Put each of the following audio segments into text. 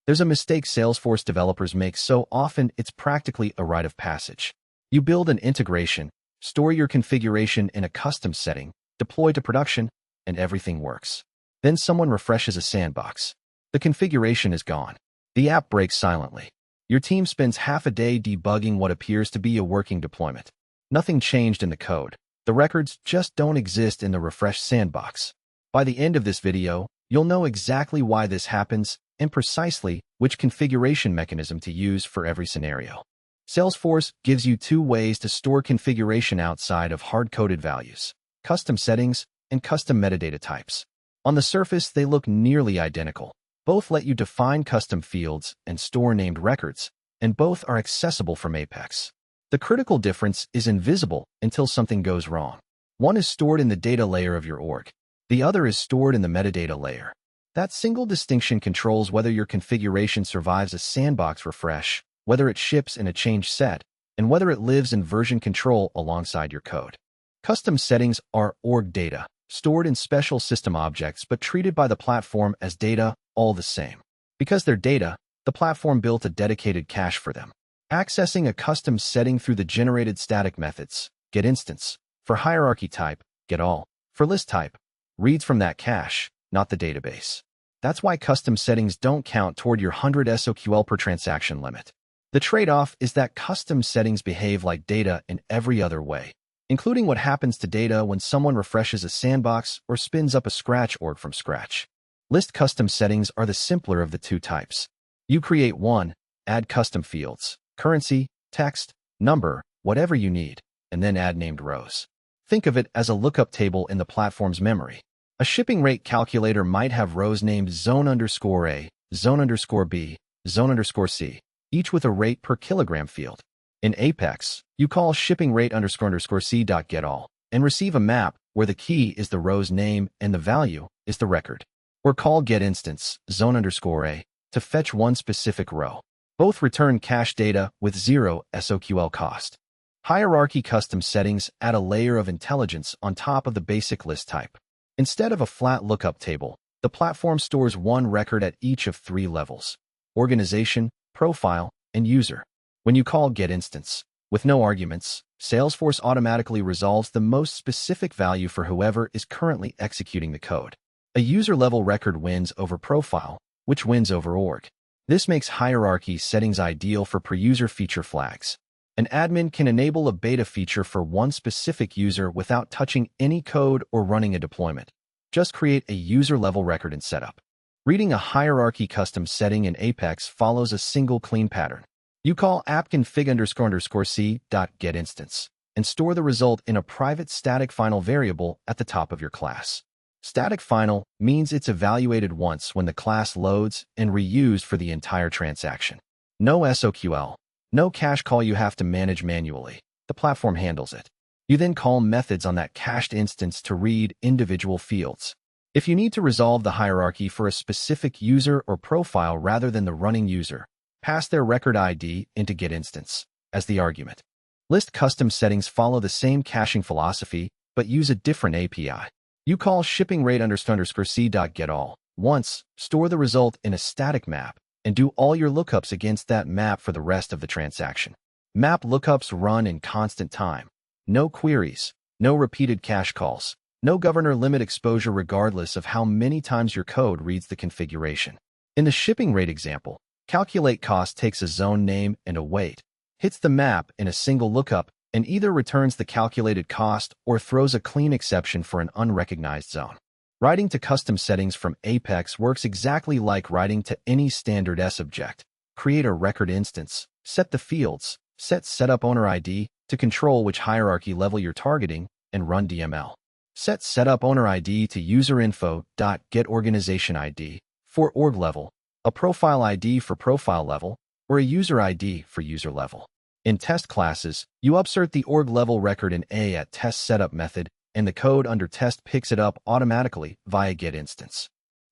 There's a mistake Salesforce developers make so often it's practically a rite of passage. You build an integration, store your configuration in a custom setting, deploy to production, and everything works. Then someone refreshes a sandbox. The configuration is gone. The app breaks silently. Your team spends half a day debugging what appears to be a working deployment. Nothing changed in the code. The records just don't exist in the refreshed sandbox. By the end of this video, you'll know exactly why this happens and precisely which configuration mechanism to use for every scenario. Salesforce gives you two ways to store configuration outside of hard-coded values: custom settings and custom metadata types. On the surface, they look nearly identical. Both let you define custom fields and store named records, and both are accessible from Apex. The critical difference is invisible until something goes wrong. One is stored in the data layer of your org. The other is stored in the metadata layer. That single distinction controls whether your configuration survives a sandbox refresh, whether it ships in a change set, and whether it lives in version control alongside your code. Custom settings are org data, stored in special system objects but treated by the platform as data all the same. Because they're data, the platform built a dedicated cache for them. Accessing a custom setting through the generated static methods, getInstance, for hierarchy type, getAll, for list type, reads from that cache, not the database. That's why custom settings don't count toward your 100 SOQL per transaction limit. The trade-off is that custom settings behave like data in every other way, including what happens to data when someone refreshes a sandbox or spins up a Scratch org from scratch. List custom settings are the simpler of the two types. You create one, add custom fields, currency, text, number, whatever you need, and then add named rows. Think of it as a lookup table in the platform's memory. A shipping rate calculator might have rows named zone_A, zone_B, zone_C, each with a rate per kilogram field. In Apex, you call shipping rate_C.getAll and receive a map where the key is the row's name and the value is the record. Or call getInstance, zone_A, to fetch one specific row. Both return cache data with 0 SOQL cost. Hierarchy custom settings add a layer of intelligence on top of the basic list type. Instead of a flat lookup table, the platform stores one record at each of 3 levels: organization, profile, and user. When you call getInstance, with no arguments, Salesforce automatically resolves the most specific value for whoever is currently executing the code. A user-level record wins over profile, which wins over org. This makes hierarchy settings ideal for per-user feature flags. An admin can enable a beta feature for one specific user without touching any code or running a deployment. Just create a user-level record and setup. Reading a hierarchy custom setting in Apex follows a single clean pattern. You call appconfig_C.getInstance and store the result in a private static final variable at the top of your class. Static final means it's evaluated once when the class loads and reused for the entire transaction. No SOQL, no cache call you have to manage manually. The platform handles it. You then call methods on that cached instance to read individual fields. If you need to resolve the hierarchy for a specific user or profile rather than the running user, pass their record ID into getInstance as the argument. List custom settings follow the same caching philosophy but use a different API. You call shipping rate_C.getAll once, store the result in a static map, and do all your lookups against that map for the rest of the transaction. Map lookups run in constant time. No queries, no repeated cache calls, no governor limit exposure regardless of how many times your code reads the configuration. In the shipping rate example, calculate cost takes a zone name and a weight, hits the map in a single lookup, and either returns the calculated cost or throws a clean exception for an unrecognized zone. Writing to custom settings from Apex works exactly like writing to any standard S-object. Create a record instance, set the fields, set setup owner ID to control which hierarchy level you're targeting, and run DML. Set setup owner ID to userinfo.getOrganizationID for org level, a profile ID for profile level, or a user ID for user level. In test classes, you upsert the org level record in A at test setup method, and the code under test picks it up automatically via getInstance.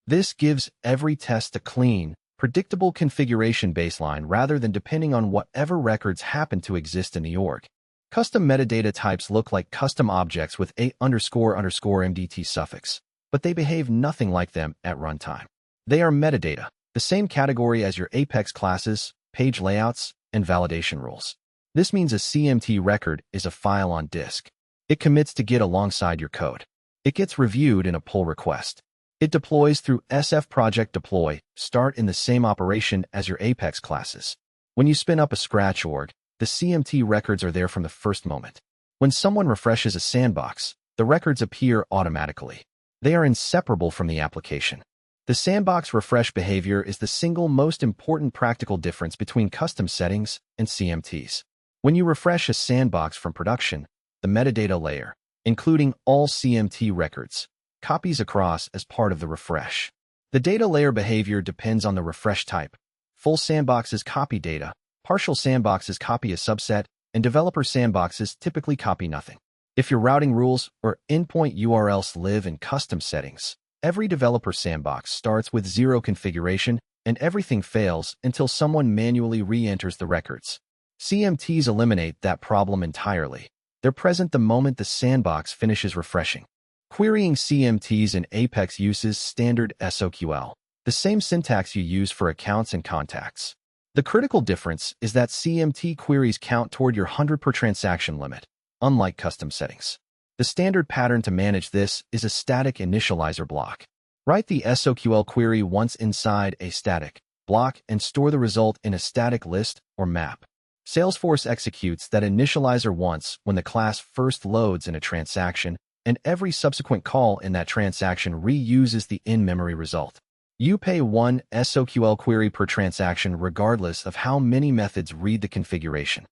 This gives every test a clean, predictable configuration baseline rather than depending on whatever records happen to exist in the org. Custom metadata types look like custom objects with a___MDT suffix, but they behave nothing like them at runtime. They are metadata. the same category as your Apex classes, page layouts, and validation rules. This means a CMT record is a file on disk. It commits to Git alongside your code. It gets reviewed in a pull request. It deploys through SF project deploy, start in the same operation as your Apex classes. When you spin up a Scratch org, the CMT records are there from the first moment. When someone refreshes a Sandbox, the records appear automatically. They are inseparable from the application. The Sandbox refresh behavior is the single most important practical difference between custom settings and CMTs. When you refresh a Sandbox from production, the metadata layer, including all CMT records, copies across as part of the refresh. The data layer behavior depends on the refresh type. Full sandboxes copy data, partial sandboxes copy a subset, and developer sandboxes typically copy nothing. If your routing rules or endpoint URLs live in custom settings, every developer sandbox starts with 0 configuration and everything fails until someone manually re-enters the records. CMTs eliminate that problem entirely. They're present the moment the sandbox finishes refreshing. Querying CMTs in Apex uses standard SOQL, the same syntax you use for accounts and contacts. The critical difference is that CMT queries count toward your 100 per transaction limit, unlike custom settings. The standard pattern to manage this is a static initializer block. Write the SOQL query once inside a static block and store the result in a static list or map. Salesforce executes that initializer once when the class first loads in a transaction, and every subsequent call in that transaction reuses the in-memory result. You pay one SOQL query per transaction regardless of how many methods read the configuration.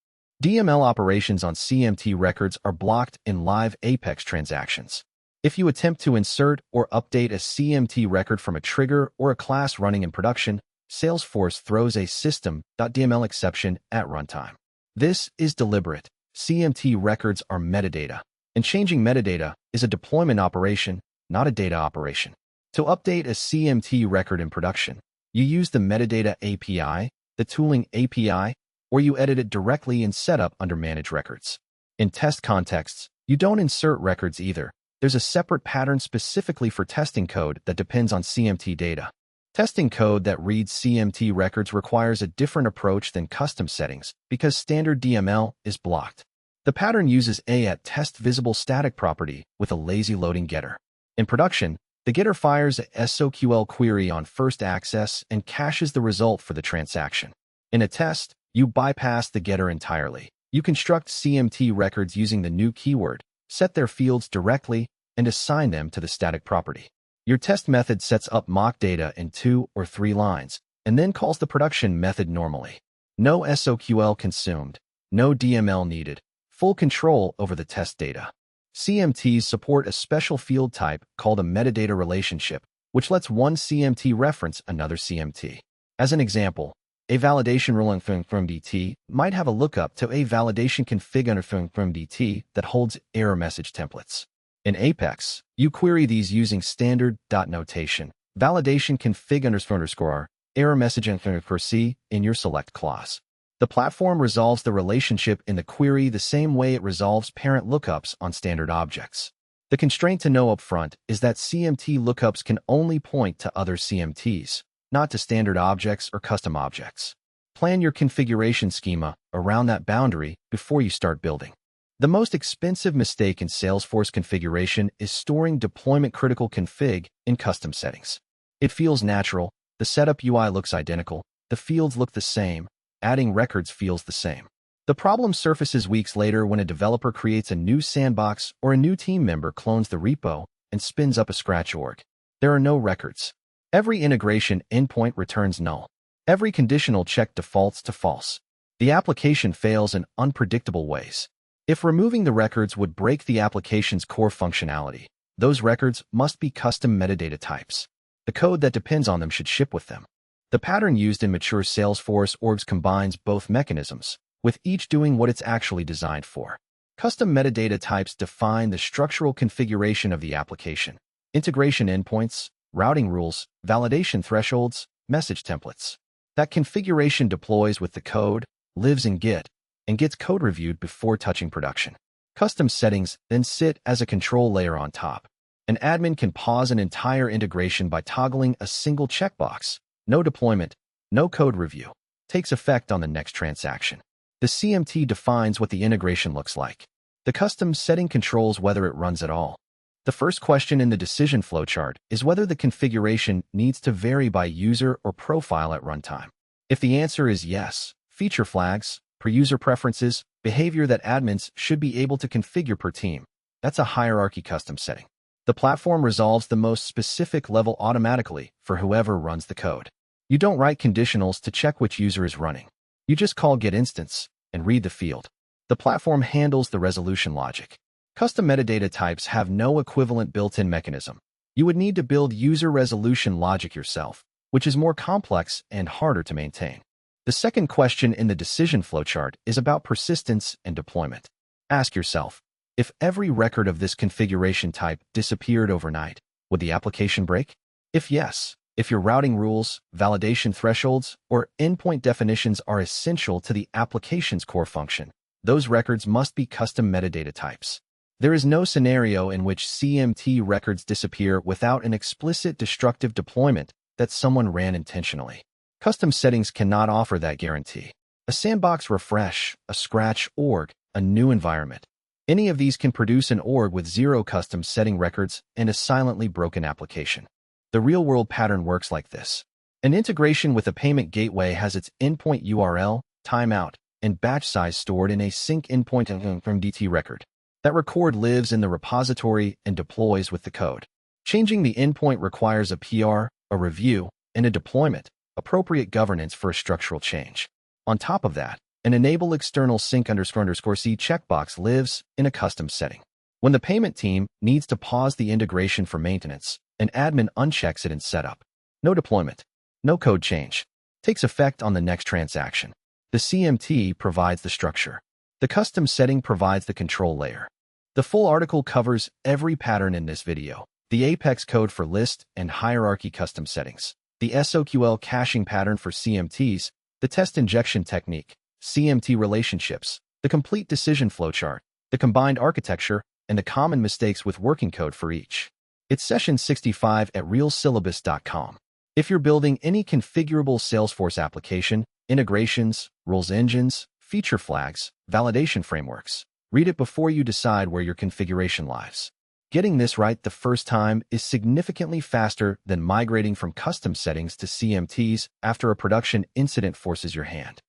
DML operations on CMT records are blocked in live Apex transactions. If you attempt to insert or update a CMT record from a trigger or a class running in production, Salesforce throws a system.dml exception at runtime. This is deliberate. CMT records are metadata, and changing metadata is a deployment operation, not a data operation. To update a CMT record in production, you use the Metadata API, the Tooling API, or you edit it directly in Setup under Manage Records. In test contexts, you don't insert records either. There's a separate pattern specifically for testing code that depends on CMT data. Testing code that reads CMT records requires a different approach than custom settings because standard DML is blocked. The pattern uses a at test visible static property with a lazy loading getter. In production, the getter fires a SOQL query on first access and caches the result for the transaction. In a test, you bypass the getter entirely. You construct CMT records using the new keyword, set their fields directly, and assign them to the static property. Your test method sets up mock data in 2 or 3 lines, and then calls the production method normally. No SOQL consumed, no DML needed, full control over the test data. CMTs support a special field type called a metadata relationship, which lets one CMT reference another CMT. As an example, a validation rule from DT might have a lookup to a validation config under from DT that holds error message templates. In Apex, you query these using standard notation, validation config _, error message _c in your select clause. The platform resolves the relationship in the query the same way it resolves parent lookups on standard objects. The constraint to know upfront is that CMT lookups can only point to other CMTs, not to standard objects or custom objects. Plan your configuration schema around that boundary before you start building. The most expensive mistake in Salesforce configuration is storing deployment-critical config in custom settings. It feels natural, the setup UI looks identical, the fields look the same, adding records feels the same. The problem surfaces weeks later when a developer creates a new sandbox or a new team member clones the repo and spins up a Scratch org. There are no records. Every integration endpoint returns null. Every conditional check defaults to false. The application fails in unpredictable ways. If removing the records would break the application's core functionality, those records must be custom metadata types. The code that depends on them should ship with them. The pattern used in mature Salesforce orgs combines both mechanisms, with each doing what it's actually designed for. Custom metadata types define the structural configuration of the application. Integration endpoints, routing rules, validation thresholds, message templates. That configuration deploys with the code, lives in Git, and gets code reviewed before touching production. Custom settings then sit as a control layer on top. An admin can pause an entire integration by toggling a single checkbox, No deployment, no code review. Takes effect on the next transaction. The CMT defines what the integration looks like. The custom setting controls whether it runs at all. The first question in the decision flowchart is whether the configuration needs to vary by user or profile at runtime. If the answer is yes, feature flags, per user preferences, behavior that admins should be able to configure per team. That's a hierarchy custom setting. The platform resolves the most specific level automatically for whoever runs the code. You don't write conditionals to check which user is running. You just call getInstance and read the field. The platform handles the resolution logic. Custom metadata types have no equivalent built-in mechanism. You would need to build user resolution logic yourself, which is more complex and harder to maintain. The second question in the decision flowchart is about persistence and deployment. Ask yourself, if every record of this configuration type disappeared overnight, would the application break? If yes, if your routing rules, validation thresholds, or endpoint definitions are essential to the application's core function, those records must be custom metadata types. There is no scenario in which CMT records disappear without an explicit destructive deployment that someone ran intentionally. Custom settings cannot offer that guarantee. A sandbox refresh, a scratch org, a new environment. Any of these can produce an org with 0 custom setting records and a silently broken application. The real-world pattern works like this. An integration with a payment gateway has its endpoint URL, timeout, and batch size stored in a sync endpoint from DT record. That record lives in the repository and deploys with the code. Changing the endpoint requires a PR, a review, and a deployment, appropriate governance for a structural change. On top of that, an enable external sync __C checkbox lives in a custom setting. When the payment team needs to pause the integration for maintenance, an admin unchecks it in setup. No deployment, no code change. Takes effect on the next transaction. The CMT provides the structure. The custom setting provides the control layer. The full article covers every pattern in this video. The Apex code for list and hierarchy custom settings, the SOQL caching pattern for CMTs, the test injection technique, CMT relationships, the complete decision flowchart, the combined architecture, and the common mistakes with working code for each. It's session 65 at realsyllabus.com. If you're building any configurable Salesforce application, integrations, rules engines, feature flags, validation frameworks, read it before you decide where your configuration lies. Getting this right the first time is significantly faster than migrating from custom settings to CMTs after a production incident forces your hand.